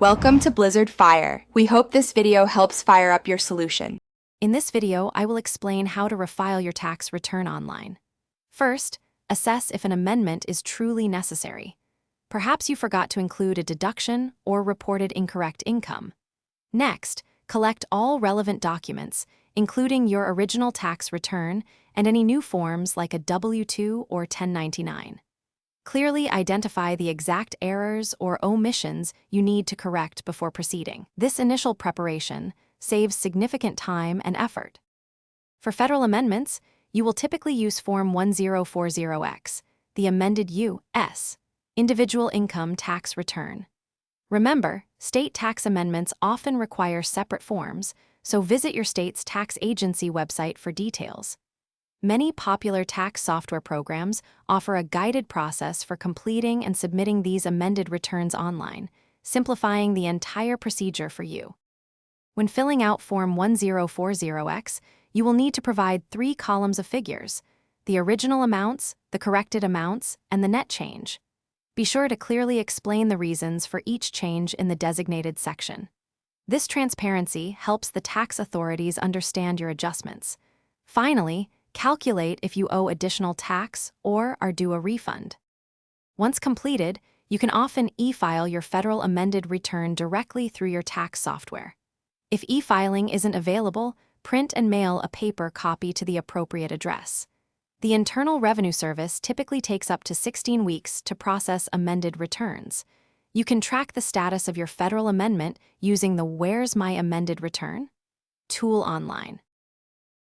Welcome to Blizzard Fire. We hope this video helps fire up your solution. In this video, I will explain how to refile your tax return online. First, assess if an amendment is truly necessary. Perhaps you forgot to include a deduction or reported incorrect income. Next, collect all relevant documents, including your original tax return and any new forms like a W-2 or 1099. Clearly identify the exact errors or omissions you need to correct before proceeding. This initial preparation saves significant time and effort. For federal amendments, you will typically use Form 1040X, the amended U.S. Individual Income Tax Return. Remember, state tax amendments often require separate forms, so visit your state's tax agency website for details. Many popular tax software programs offer a guided process for completing and submitting these amended returns online, simplifying the entire procedure for you. When filling out Form 1040X, you will need to provide 3 columns of figures: the original amounts, the corrected amounts, and the net change. Be sure to clearly explain the reasons for each change in the designated section. This transparency helps the tax authorities understand your adjustments. Finally, calculate if you owe additional tax or are due a refund. Once completed, you can often e-file your federal amended return directly through your tax software. If e-filing isn't available, print and mail a paper copy to the appropriate address. The Internal Revenue Service typically takes up to 16 weeks to process amended returns. You can track the status of your federal amendment using the Where's My Amended Return tool online.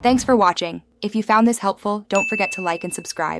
Thanks for watching. If you found this helpful, don't forget to like and subscribe.